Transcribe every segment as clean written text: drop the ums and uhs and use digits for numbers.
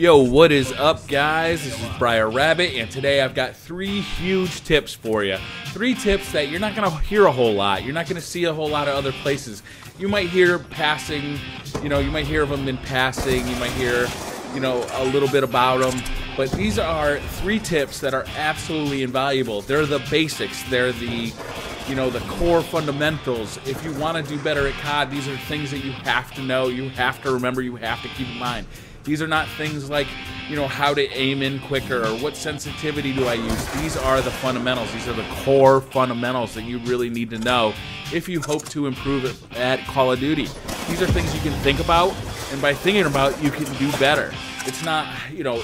Yo, what is up, guys? This is BriarRabbit, and today I've got 3 huge tips for you. 3 tips that you're not going to hear a whole lot. You're not going to see a whole lot of other places. You might hear passing, you might hear of them in passing. You might hear, a little bit about them. But these are 3 tips that are absolutely invaluable. They're the basics. They're the core fundamentals. If you want to do better at COD, these are things that you have to know, you have to remember, you have to keep in mind. These are not things like, how to aim in quicker or what sensitivity do I use. These are the fundamentals. These are the core fundamentals that you really need to know if you hope to improve at Call of Duty. These are things you can think about, and by thinking about, you can do better. It's not,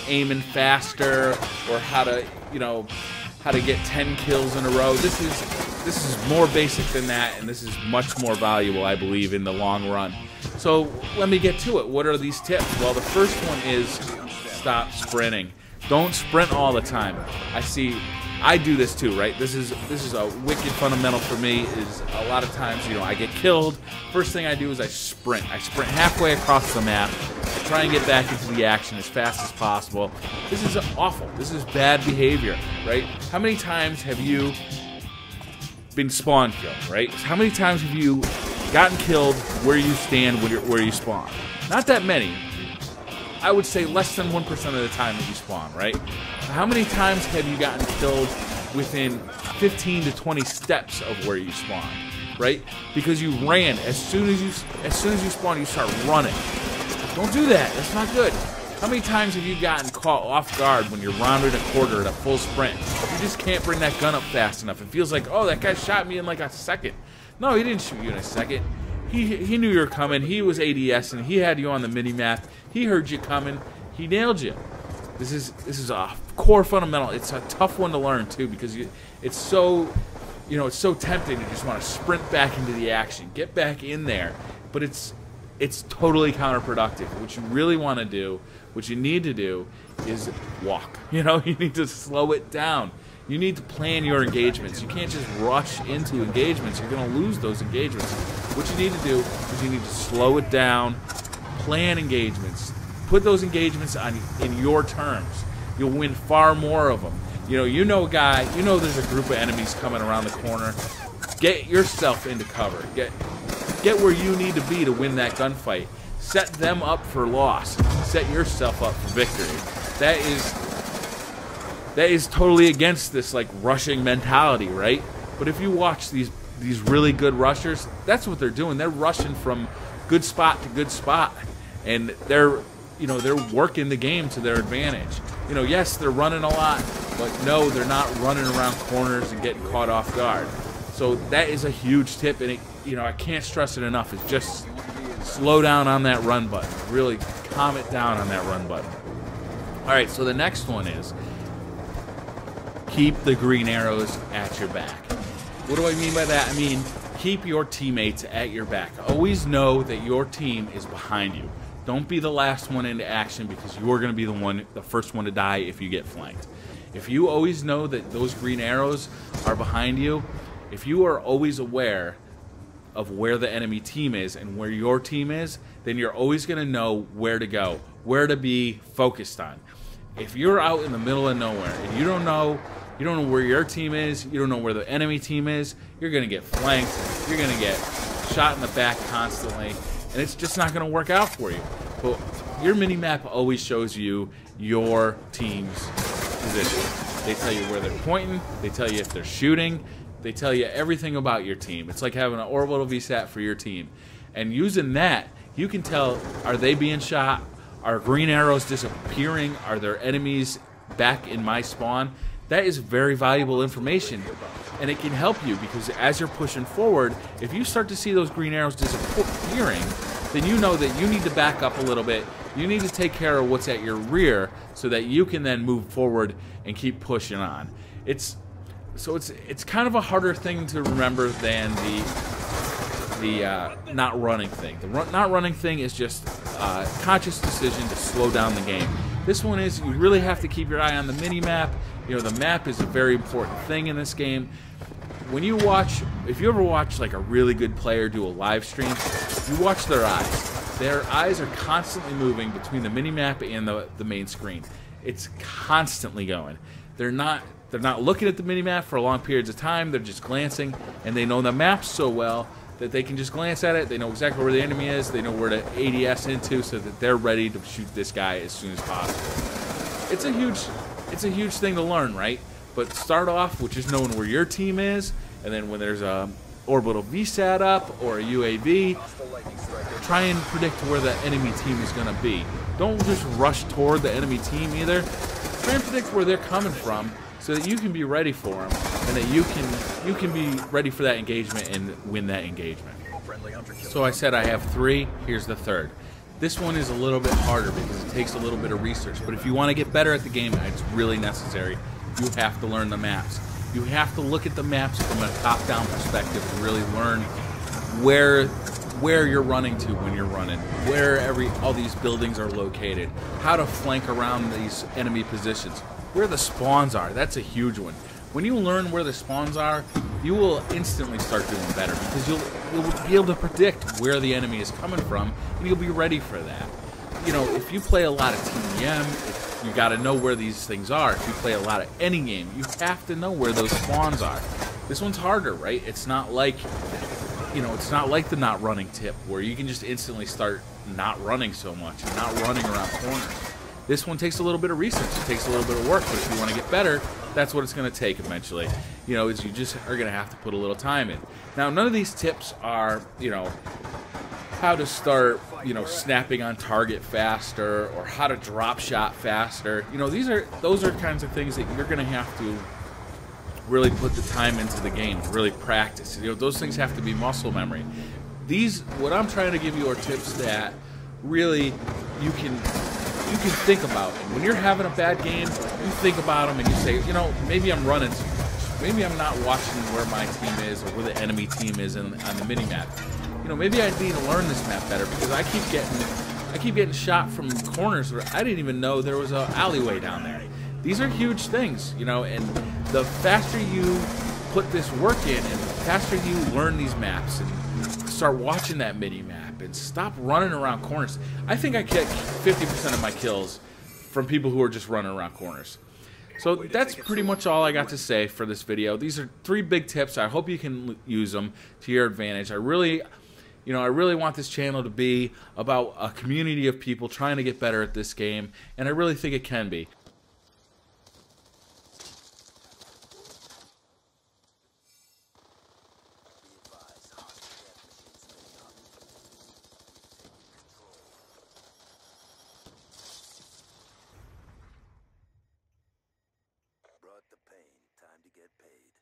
aiming faster or how to get 10 kills in a row. This is more basic than that, and this is much more valuable, I believe, in the long run. So let me get to it. What are these tips? Well, the first one is stop sprinting. Don't sprint all the time. I do this too, right? This is a wicked fundamental for me. Is a lot of times, I get killed. First thing I do is I sprint. I sprint halfway across the map. I try and get back into the action as fast as possible. This is awful. This is bad behavior, right? How many times have you been spawn killed, right? How many times have you gotten killed where you stand, where you spawn? Not that many. I would say less than 1% of the time that you spawn, right? How many times have you gotten killed within 15 to 20 steps of where you spawn, right? Because you ran. As soon as you spawn, you start running. Don't do that. That's not good. How many times have you gotten caught off guard when you're rounded a quarter at a full sprint? You just can't bring that gun up fast enough. It feels like, oh, that guy shot me in like a second. No, he didn't shoot you in a second. He knew you were coming. He was ADS and he had you on the mini map. He heard you coming. He nailed you. This is a core fundamental. It's a tough one to learn too because it's so tempting to just want to sprint back into the action, get back in there, but it's totally counterproductive. What you really want to do, what you need to do, is walk. You need to slow it down. You need to plan your engagements. You can't just rush into engagements. You're going to lose those engagements. What you need to do is you need to slow it down, plan engagements, put those engagements in your terms. You'll win far more of them. A guy, there's a group of enemies coming around the corner. Get yourself into cover. Get where you need to be to win that gunfight. Set them up for loss. Set yourself up for victory. That is totally against this rushing mentality, right? But if you watch these really good rushers, that's what they're doing. They're rushing from good spot to good spot, and they're working the game to their advantage. Yes, they're running a lot, but no, they're not running around corners and getting caught off guard. So that is a huge tip, and I can't stress it enough. It's just slow down on that run button. Really calm it down on that run button. All right, so the next one is keep the green arrows at your back. What do I mean by that? I mean, keep your teammates at your back. Always know that your team is behind you. Don't be the last one into action because you're going to be the first one to die if you get flanked. If you always know that those green arrows are behind you, if you are always aware of where the enemy team is and where your team is, then you're always going to know where to go, where to be focused on. If you're out in the middle of nowhere and you don't know where your team is, you don't know where the enemy team is, you're going to get flanked, you're going to get shot in the back constantly, and it's just not going to work out for you. But your mini-map always shows you your team's position. They tell you where they're pointing, they tell you if they're shooting, they tell you everything about your team. It's like having an orbital VSAT for your team. And using that, you can tell, are they being shot? Are green arrows disappearing? Are there enemies back in my spawn? That is very valuable information, and it can help you because as you're pushing forward, if you start to see those green arrows disappearing, then you know that you need to back up a little bit. You need to take care of what's at your rear so that you can then move forward and keep pushing on. It's kind of a harder thing to remember than the not running thing. The not running thing is just a conscious decision to slow down the game. This one is you really have to keep your eye on the mini-map. The map is a very important thing in this game. When you watch, if you ever watch a really good player do a live stream, you watch their eyes. their eyes are constantly moving between the mini-map and the main screen. It's constantly going. They're not looking at the mini-map for long periods of time. They're just glancing, and they know the map so well that they can just glance at it. They know exactly where the enemy is. They know where to ADS into so that they're ready to shoot this guy as soon as possible. It's a huge thing to learn, right? But start off with just knowing where your team is, and then when there's a orbital VSAT up or a UAV, try and predict where the enemy team is going to be. Don't just rush toward the enemy team either. Try and predict where they're coming from so that you can be ready for them, and that you can be ready for that engagement and win that engagement. So I said I have 3. Here's the third. This one is a little bit harder because it takes a little bit of research, but if you want to get better at the game, it's really necessary. You have to learn the maps. You have to look at the maps from a top-down perspective and really learn where you're running to when you're running, where all these buildings are located, how to flank around these enemy positions, where the spawns are. That's a huge one. When you learn where the spawns are, you will instantly start doing better because you'll be able to predict where the enemy is coming from, and you'll be ready for that. You know, if you play a lot of TDM, you got to know where these things are. If you play a lot of any game, you have to know where those spawns are. This one's harder, right? It's not like, it's not like the not running tip where you can just instantly start not running so much and not running around corners. This one takes a little bit of research. It takes a little bit of work, but if you want to get better, that's what it's going to take eventually. Is you just are going to have to put a little time in. Now, none of these tips are, how to start, snapping on target faster or how to drop shot faster. Those are kinds of things that you're going to have to really put the time into the game, really practice. Those things have to be muscle memory. What I'm trying to give you are tips that really you can think about. And when you're having a bad game, you think about them and you say, maybe I'm running too much. Maybe I'm not watching where my team is or where the enemy team is on the mini-map. Maybe I need to learn this map better because I keep getting shot from corners where I didn't even know there was an alleyway down there. These are huge things, and the faster you put this work in and the faster you learn these maps and start watching that mini-map and stop running around corners. I think I get 50% of my kills from people who are just running around corners. So that's pretty much all I got to say for this video. These are 3 big tips. I hope you can use them to your advantage. I really want this channel to be about a community of people trying to get better at this game, and I really think it can be. Brought the pain, time to get paid.